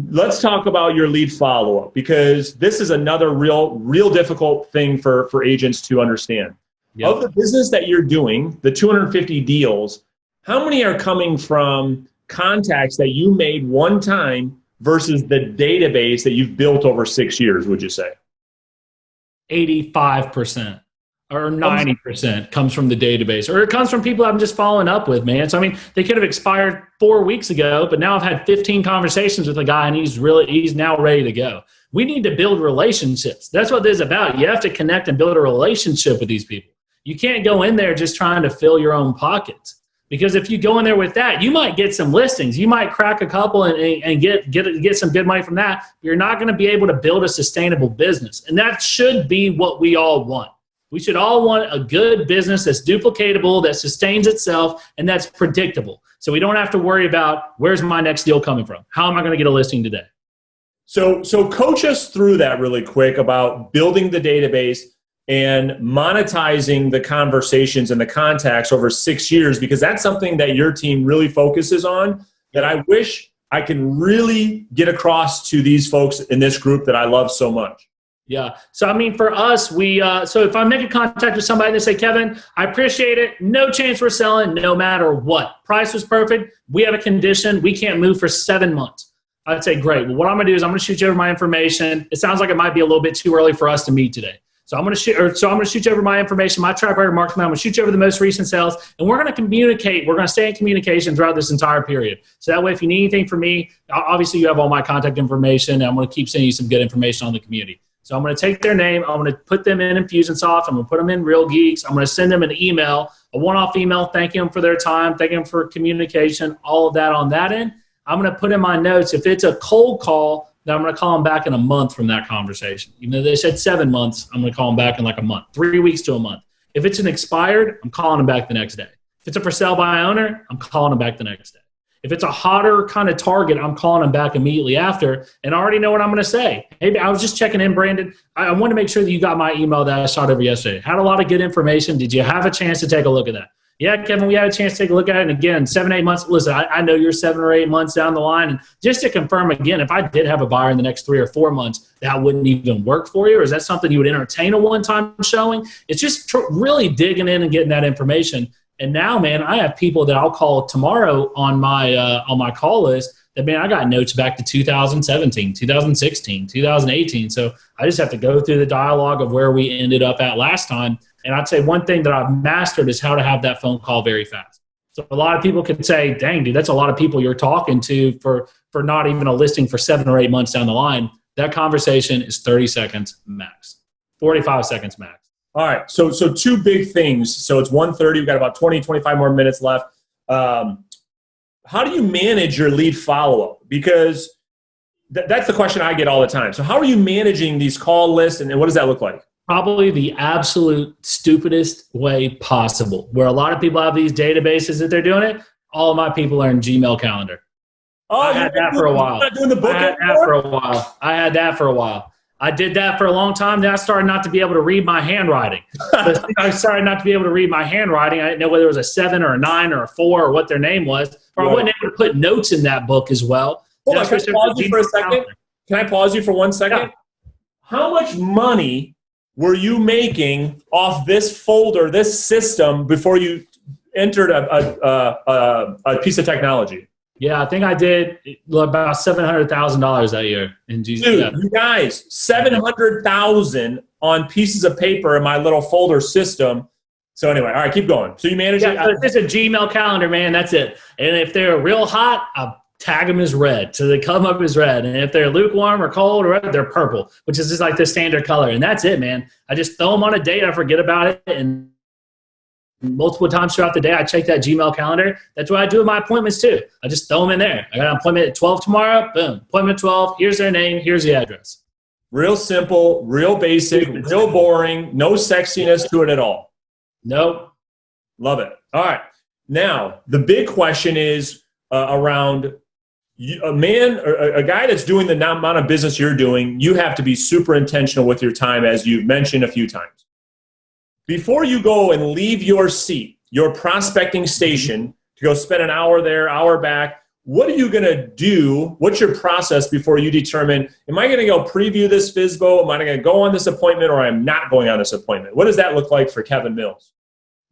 let's talk about your lead follow-up, because this is another real difficult thing for agents to understand. Yep. Of the business that you're doing, the 250 deals, how many are coming from contacts that you made one time versus the database that you've built over 6 years, would you say? 85% or 90% comes from the database, or it comes from people I'm just following up with, man. So, I mean, they could have expired 4 weeks ago, but now I've had 15 conversations with a guy and he's now ready to go. We need to build relationships. That's what this is about. You have to connect and build a relationship with these people. You can't go in there just trying to fill your own pockets. Because if you go in there with that, you might get some listings. You might crack a couple and get some good money from that. You're not going to be able to build a sustainable business. And that should be what we all want. We should all want a good business that's duplicatable, that sustains itself, and that's predictable. So we don't have to worry about, where's my next deal coming from? How am I going to get a listing today? So coach us through that really quick about building the database and monetizing the conversations and the contacts over 6 years, because that's something that your team really focuses on, that I wish I can really get across to these folks in this group that I love so much. Yeah. So, I mean, for us, so if I make a contact with somebody and they say, Kevin, I appreciate it. No chance we're selling no matter what. Price was perfect. We have a condition. We can't move for 7 months. I'd say, great. Well, what I'm going to do is I'm going to shoot you over my information. It sounds like it might be a little bit too early for us to meet today. So I'm going to shoot you over my information, my track record marketing. I'm going to shoot you over the most recent sales, and we're going to communicate. We're going to stay in communication throughout this entire period. So that way, if you need anything from me, obviously you have all my contact information, and I'm going to keep sending you some good information on the community. So I'm going to take their name. I'm going to put them in Infusionsoft. I'm going to put them in Real Geeks. I'm going to send them an email, a one-off email, thanking them for their time, thanking them for communication, all of that on that end. I'm going to put in my notes, if it's a cold call, then I'm going to call them back in a month from that conversation. Even though they said 7 months, I'm going to call them back in like a month, 3 weeks to a month. If it's an expired, I'm calling them back the next day. If it's a for sale by owner, I'm calling them back the next day. If it's a hotter kind of target, I'm calling them back immediately after, and I already know what I'm going to say. Hey, I was just checking in, Brandon. I want to make sure that you got my email that I shot over yesterday. Had a lot of good information. Did you have a chance to take a look at that? Yeah, Kevin, we had a chance to take a look at it. And again, 7, 8 months. Listen, I know you're 7 or 8 months down the line. And just to confirm again, if I did have a buyer in the next 3 or 4 months, that wouldn't even work for you? Or is that something you would entertain a one-time showing? It's just really digging in and getting that information. And now, man, I have people that I'll call tomorrow on my call list that, man, I got notes back to 2017, 2016, 2018. So I just have to go through the dialogue of where we ended up at last time. And I'd say one thing that I've mastered is how to have that phone call very fast. So a lot of people could say, dang, dude, that's a lot of people you're talking to for not even a listing for 7 or 8 months down the line. That conversation is 30 seconds max, 45 seconds max. All right. So 2 big things. So it's 1:30. We've got about 20, 25 more minutes left. How do you manage your lead follow-up? Because that's the question I get all the time. So how are you managing these call lists, and what does that look like? Probably the absolute stupidest way possible. Where a lot of people have these databases that they're doing it, all of my people are in Gmail calendar. I had that for a while. I had that for a while. I did that for a long time. Then I started not to be able to read my handwriting. I started not to be able to read my handwriting. I didn't know whether it was a 7 or a 9 or a 4 or what their name was. Or I wasn't able to put notes in that book as well. Hold on, can I pause you for a second? Can I pause you for 1 second? Yeah. How much money were you making off this folder, this system, before you entered a piece of technology? Yeah, I think I did about $700,000 that year. Dude, you guys, $700,000 on pieces of paper in my little folder system. So anyway, all right, keep going. So you manage it? So it's just a Gmail calendar, man. That's it. And if they're real hot, I'll tag them as red. So they come up as red. And if they're lukewarm or cold or red, they're purple, which is just like the standard color. And that's it, man. I just throw them on a date. I forget about it. And multiple times throughout the day, I check that Gmail calendar. That's what I do with my appointments too. I just throw them in there. I got an appointment at 12 tomorrow. Boom. Appointment at 12. Here's their name. Here's the address. Real simple, real basic, real boring. No sexiness to it at all. Nope. Love it. All right. Now, the big question is around a guy that's doing the amount of business you're doing. You have to be super intentional with your time, as you've mentioned a few times. Before you go and leave your seat, your prospecting station, to go spend an hour there, hour back, what are you going to do? What's your process before you determine, am I going to go preview this FSBO? Am I going to go on this appointment, or I'm not going on this appointment? What does that look like for Kevin Mills?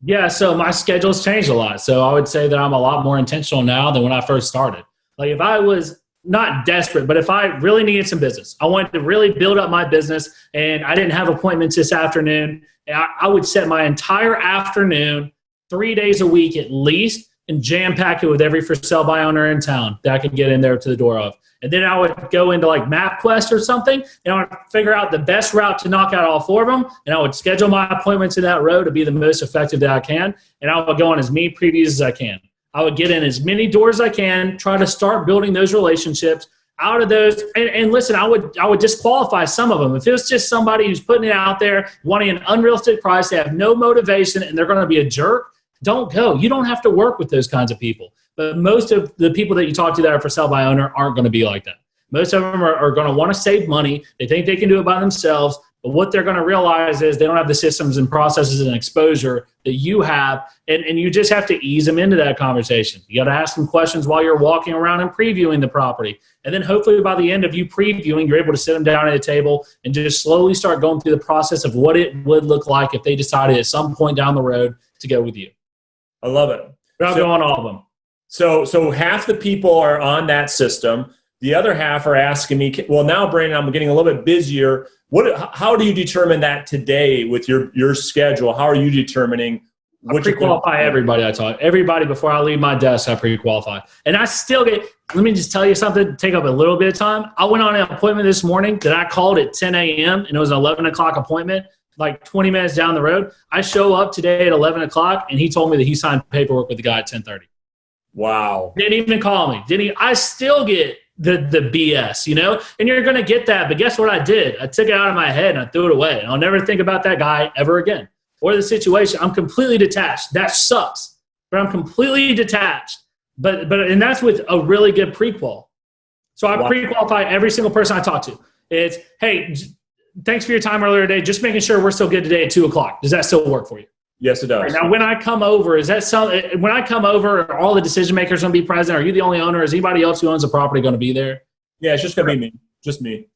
Yeah, so my schedule's changed a lot. So I would say that I'm a lot more intentional now than when I first started. Like if I was not desperate, but if I really needed some business, I wanted to really build up my business and I didn't have appointments this afternoon, I would set my entire afternoon, 3 days a week at least, and jam pack it with every for sale by owner in town that I could get in there to the door of. And then I would go into like MapQuest or something, and I would figure out the best route to knock out all 4 of them. And I would schedule my appointments in that row to be the most effective that I can. And I would go on as many previews as I can. I would get in as many doors as I can, try to start building those relationships. Out of those, and listen, I would disqualify some of them. If it was just somebody who's putting it out there, wanting an unrealistic price, they have no motivation, and they're going to be a jerk, don't go. You don't have to work with those kinds of people. But most of the people that you talk to that are for sale by owner aren't going to be like that. Most of them are going to want to save money. They think they can do it by themselves. But what they're going to realize is they don't have the systems and processes and exposure that you have. And you just have to ease them into that conversation. You got to ask them questions while you're walking around and previewing the property. And then hopefully by the end of you previewing, you're able to sit them down at a table and just slowly start going through the process of what it would look like if they decided at some point down the road to go with you. I love it. But I'll go on all of them. So half the people are on that system. The other half are asking me, well, now, Brandon, I'm getting a little bit busier. How do you determine that today with your schedule? How are you determining? I pre-qualify everybody I talk. Everybody before I leave my desk, I pre-qualify. And I still get, let me just tell you something, take up a little bit of time. I went on an appointment this morning that I called at 10 a.m. and it was an 11 o'clock appointment, like 20 minutes down the road. I show up today at 11 o'clock and he told me that he signed paperwork with the guy at 10:30. Wow. Didn't even call me. I still get the BS, and you're going to get that. But guess what I did? I took it out of my head and I threw it away. And I'll never think about that guy ever again or the situation. I'm completely detached. That sucks, but I'm completely detached. And that's with a really good pre-qual. So I pre-qualify every single person I talk to. It's, hey, thanks for your time earlier today. Just making sure we're still good today at 2 o'clock. Does that still work for you? Yes, it does. Right, now, when I come over, are all the decision makers going to be present? Are you the only owner? Is anybody else who owns the property going to be there? Yeah, it's just going to be me. Just me.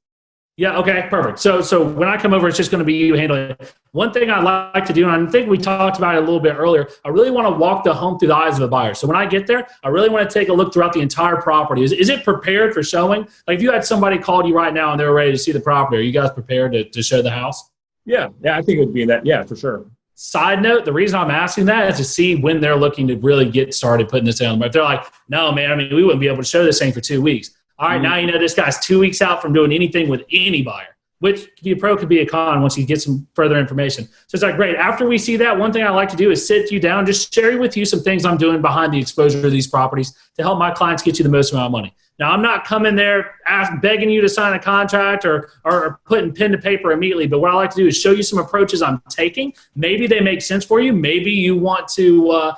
Yeah, okay, perfect. So when I come over, it's just going to be you handling it. One thing I like to do, and I think we talked about it a little bit earlier, I really want to walk the home through the eyes of a buyer. So when I get there, I really want to take a look throughout the entire property. Is it prepared for showing? Like if you had somebody called you right now and they were ready to see the property, are you guys prepared to show the house? Yeah, I think it would be that. Yeah, for sure. Side note, the reason I'm asking that is to see when they're looking to really get started putting this on. But if they're like, no, man, we wouldn't be able to show this thing for 2 weeks. All right, now this guy's 2 weeks out from doing anything with any buyer, which could be a pro, could be a con once you get some further information. So it's like, great. After we see that, one thing I like to do is sit you down, just share with you some things I'm doing behind the exposure of these properties to help my clients get you the most amount of money. Now, I'm not coming there begging you to sign a contract or putting pen to paper immediately, but what I like to do is show you some approaches I'm taking. Maybe they make sense for you. Maybe you want to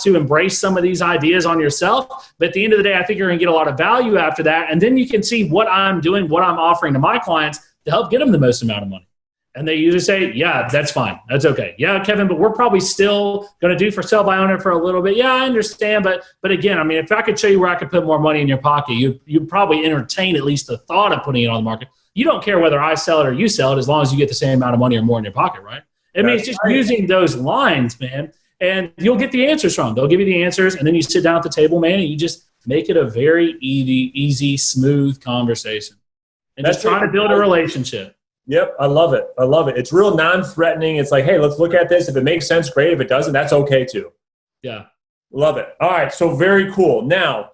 embrace some of these ideas on yourself. But at the end of the day, I think you're going to get a lot of value after that. And then you can see what I'm doing, what I'm offering to my clients to help get them the most amount of money. And they usually say, yeah, that's fine. That's okay. Yeah, Kevin, but we're probably still going to do for sale by owner for a little bit. Yeah, I understand. But again, if I could show you where I could put more money in your pocket, you'd probably entertain at least the thought of putting it on the market. You don't care whether I sell it or you sell it as long as you get the same amount of money or more in your pocket, right? It's just using those lines, man. And you'll get the answers from them. They'll give you the answers. And then you sit down at the table, man, and you just make it a very easy, smooth conversation. And just trying to build a relationship. Yep, I love it. It's real non-threatening. It's like, hey, let's look at this. If it makes sense, great. If it doesn't, that's okay too. Yeah. Love it. All right, so very cool. Now,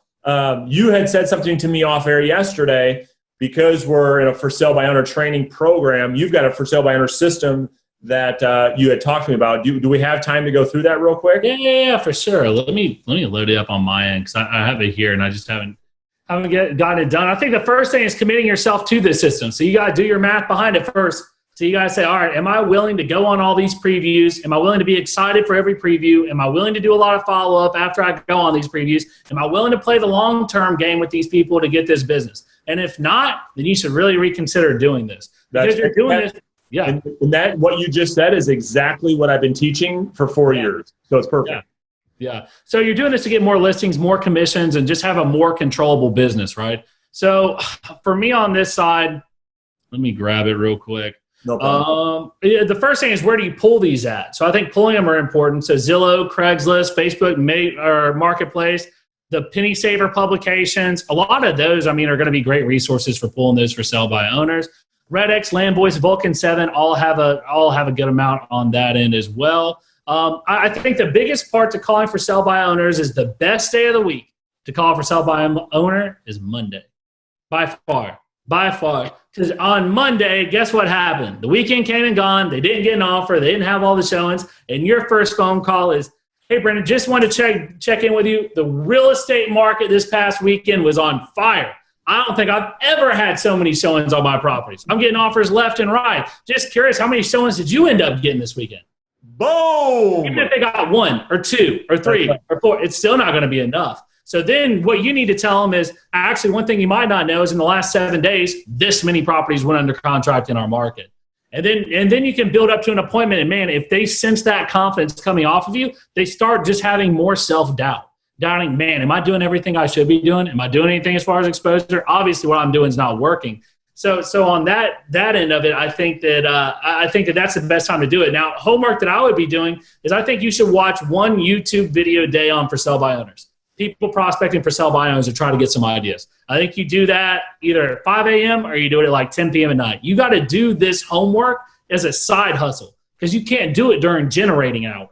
you had said something to me off air yesterday because we're in a for sale by owner training program. You've got a for sale by owner system that you had talked to me about. Do we have time to go through that real quick? Yeah, for sure. Let me load it up on my end because I have it here and I just haven't gotten it done. I think the first thing is committing yourself to this system. So you got to do your math behind it first. So you got to say, all right, am I willing to go on all these previews? Am I willing to be excited for every preview? Am I willing to do a lot of follow-up after I go on these previews? Am I willing to play the long-term game with these people to get this business? And if not, then you should really reconsider doing this. Because you're doing this. Yeah. And that, what you just said is exactly what I've been teaching for 4 years. So it's perfect. Yeah. So you're doing this to get more listings, more commissions, and just have a more controllable business, right? So for me on this side, let me grab it real quick. No problem. The first thing is, where do you pull these at? So I think pulling them are important. So Zillow, Craigslist, Facebook, or Marketplace, the Penny Saver publications, a lot of those, I mean, are going to be great resources for pulling those for sell by owners. RedX, Landvoice, Vulcan 7 all have a good amount on that end as well. I think the biggest part to calling for sell by owners is the best day of the week to call for sell by owner is Monday. By far. Because on Monday, guess what happened? The weekend came and gone. They didn't get an offer. They didn't have all the showings. And your first phone call is, hey, Brendan, just wanted to check in with you. The real estate market this past weekend was on fire. I don't think I've ever had so many showings on my properties. I'm getting offers left and right. Just curious, how many showings did you end up getting this weekend? Boom! Even if they got 1 or 2 or 3 or 4, it's still not going to be enough. So then what you need to tell them is, actually, one thing you might not know is in the last 7 days, this many properties went under contract in our market. And then you can build up to an appointment. And man, if they sense that confidence coming off of you, they start just having more self-doubt. Doubting, man, am I doing everything I should be doing? Am I doing anything as far as exposure? Obviously, what I'm doing is not working. So on that end of it, I think that that's the best time to do it. Now, homework that I would be doing is, I think you should watch 1 YouTube video a day on for sell by owners. People prospecting for sell by owners to try to get some ideas. I think you do that either at 5 a.m. or you do it at like 10 p.m. at night. You got to do this homework as a side hustle, because you can't do it during generating hours.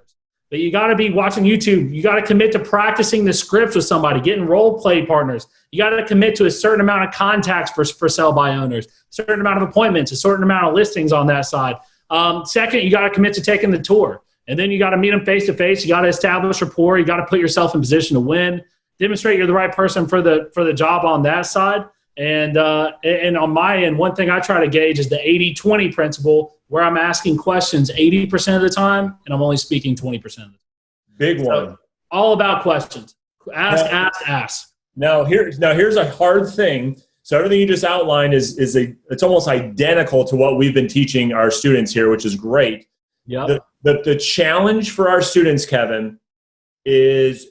But you got to be watching YouTube. You got to commit to practicing the scripts with somebody, getting role play partners. You got to commit to a certain amount of contacts for sell by owners, a certain amount of appointments, a certain amount of listings on that side. Second, you got to commit to taking the tour. And then you got to meet them face to face. You got to establish rapport. You got to put yourself in position to win. Demonstrate you're the right person for the job on that side. And on my end, one thing I try to gauge is the 80-20 principle, where I'm asking questions 80% of the time and I'm only speaking 20% of the time. Big one. So, all about questions. Ask. Now here's a hard thing. So everything you just outlined it's almost identical to what we've been teaching our students here, which is great. Yeah. The challenge for our students, Kevin, is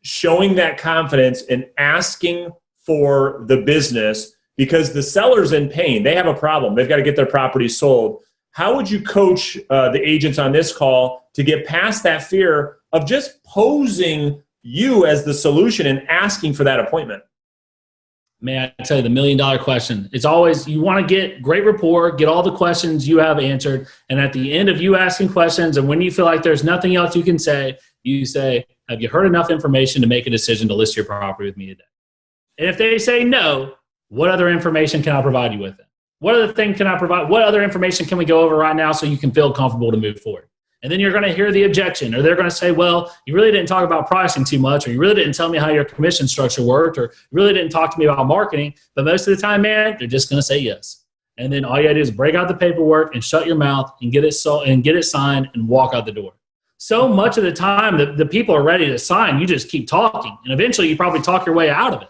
showing that confidence and asking for the business, because the seller's in pain. They have a problem. They've got to get their property sold. How would you coach the agents on this call to get past that fear of just posing you as the solution and asking for that appointment? Man, I tell you, the $1 million question. It's always, you want to get great rapport, get all the questions you have answered, and at the end of you asking questions, and when you feel like there's nothing else you can say, you say, have you heard enough information to make a decision to list your property with me today? And if they say no, what other information can I provide you with it? What other thing can I provide? What other information can we go over right now so you can feel comfortable to move forward? And then you're going to hear the objection, or they're going to say, well, you really didn't talk about pricing too much, or you really didn't tell me how your commission structure worked, or you really didn't talk to me about marketing. But most of the time, man, they're just going to say yes. And then all you got to do is break out the paperwork and shut your mouth and get it signed and walk out the door. So much of the time, the people are ready to sign. You just keep talking, and eventually you probably talk your way out of it.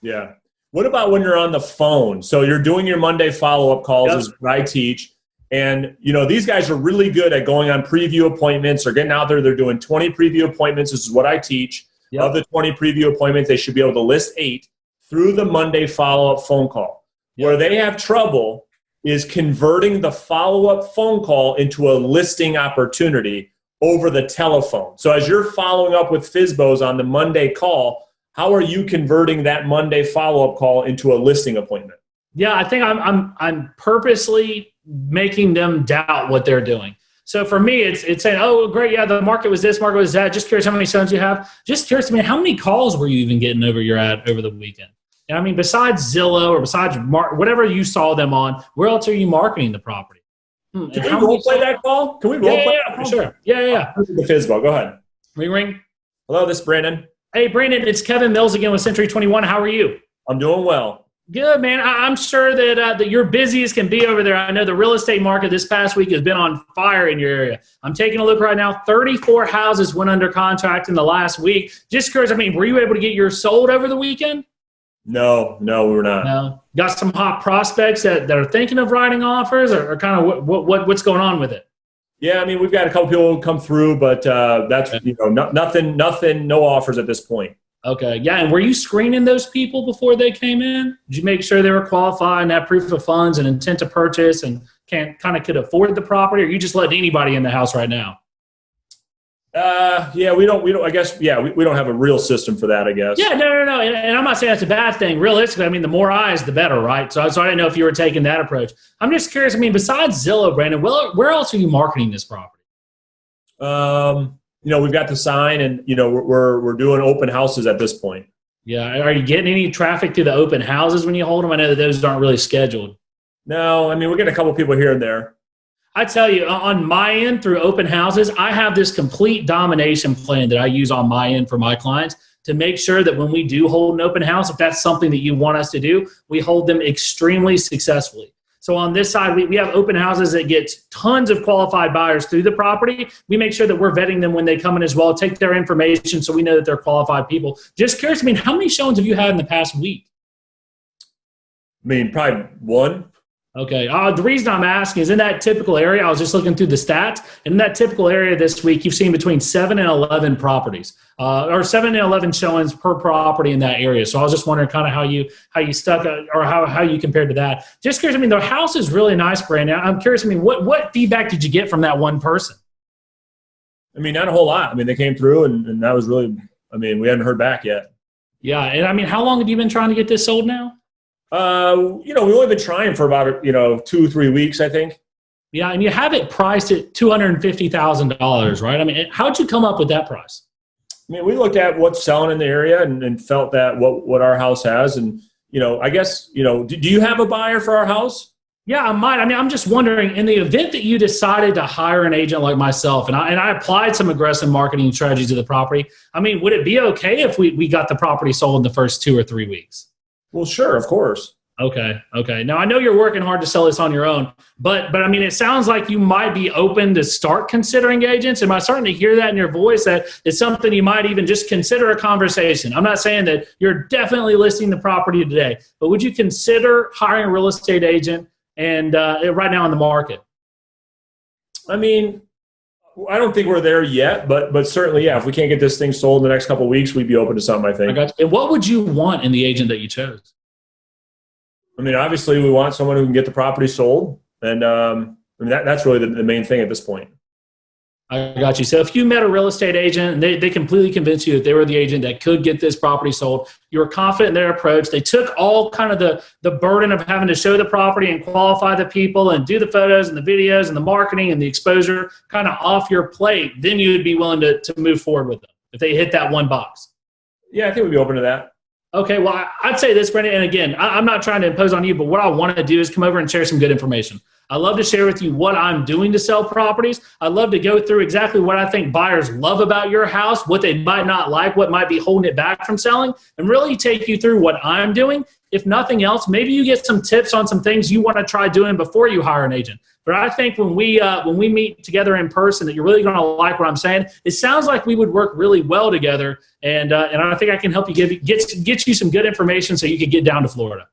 Yeah. What about when you're on the phone? So you're doing your Monday follow-up calls, is what I teach. And, these guys are really good at going on preview appointments or getting out there. They're doing 20 preview appointments. This is what I teach. Yep. Of the 20 preview appointments, they should be able to list 8 through the Monday follow-up phone call. Yep. Where they have trouble is converting the follow-up phone call into a listing opportunity over the telephone. So as you're following up with FSBOs on the Monday call, how are you converting that Monday follow-up call into a listing appointment? Yeah, I think I'm purposely making them doubt what they're doing. So for me, it's saying, oh, great, yeah, the market was this, market was that. Just curious how many sons you have. Just curious, man, how many calls were you even getting over your ad over the weekend? And I mean, besides Zillow or besides whatever you saw them on, where else are you marketing the property? Can we role play that call? Can we role play? Yeah, for sure. Yeah. The FSBO, go ahead. Ring. Hello, this is Brandon. Hey, Brandon, it's Kevin Mills again with Century 21. How are you? I'm doing well. Good, man. I'm sure that you're busy as can be over there. I know the real estate market this past week has been on fire in your area. I'm taking a look right now. 34 houses went under contract in the last week. Just curious, I mean, were you able to get yours sold over the weekend? No, we were not. No. Got some hot prospects that are thinking of writing offers, or kind of what's going on with it? Yeah, I mean, we've got a couple people come through, but that's, nothing, no offers at this point. Okay. Yeah. And were you screening those people before they came in? Did you make sure they were qualified and have proof of funds and intent to purchase and could afford the property, or you just letting anybody in the house right now? Yeah, we don't, I guess, yeah, we don't have a real system for that, I guess. Yeah, no. And I'm not saying that's a bad thing. Realistically, I mean, the more eyes, the better, right? So I didn't know if you were taking that approach. I'm just curious. I mean, besides Zillow, Brandon, where else are you marketing this property? We've got the sign, and, we're doing open houses at this point. Yeah. Are you getting any traffic to the open houses when you hold them? I know that those aren't really scheduled. No, I mean, we're getting a couple people here and there. I tell you, on my end, through open houses, I have this complete domination plan that I use on my end for my clients to make sure that when we do hold an open house, if that's something that you want us to do, we hold them extremely successfully. So on this side, we have open houses that get tons of qualified buyers through the property. We make sure that we're vetting them when they come in as well, take their information so we know that they're qualified people. Just curious, I mean, how many showings have you had in the past week? I mean, probably one. Okay. The reason I'm asking is in that typical area, I was just looking through the stats, and in that typical area this week, you've seen between 7 and 11 properties, or 7 and 11 showings per property in that area. So I was just wondering kind of how you stuck, or how you compared to that. Just curious. I mean, the house is really nice, Brandon. I'm curious. I mean, what feedback did you get from that one person? I mean, not a whole lot. I mean, they came through, and that was really, I mean, we hadn't heard back yet. Yeah. And I mean, how long have you been trying to get this sold now? We've only been trying for about, 2-3 weeks, I think. Yeah. And you have it priced at $250,000, right? I mean, how'd you come up with that price? I mean, we looked at what's selling in the area and felt that what our house has. And, I guess, do you have a buyer for our house? Yeah, I might. I mean, I'm just wondering, in the event that you decided to hire an agent like myself, and I applied some aggressive marketing strategies to the property, I mean, would it be okay if we got the property sold in the first 2 or 3 weeks? Well, sure, of course. Okay. Now, I know you're working hard to sell this on your own, but I mean, it sounds like you might be open to start considering agents. Am I starting to hear that in your voice, that it's something you might even just consider a conversation? I'm not saying that you're definitely listing the property today, but would you consider hiring a real estate agent and right now in the market? I mean, I don't think we're there yet, but certainly, yeah, if we can't get this thing sold in the next couple of weeks, we'd be open to something, I think. I got you. And what would you want in the agent that you chose? I mean, obviously, we want someone who can get the property sold. And that's really the main thing at this point. I got you. So if you met a real estate agent and they completely convinced you that they were the agent that could get this property sold, you were confident in their approach, they took all kind of the burden of having to show the property and qualify the people and do the photos and the videos and the marketing and the exposure kind of off your plate, then you would be willing to move forward with them if they hit that one box. Yeah, I think we'd be open to that. Okay, well, I'd say this, Brandon, and again, I'm not trying to impose on you, but what I want to do is come over and share some good information. I love to share with you what I'm doing to sell properties. I love to go through exactly what I think buyers love about your house, what they might not like, what might be holding it back from selling, and really take you through what I'm doing. If nothing else, maybe you get some tips on some things you want to try doing before you hire an agent. But I think when we meet together in person, that you're really going to like what I'm saying. It sounds like we would work really well together, and I think I can help you get you some good information so you can get down to Florida.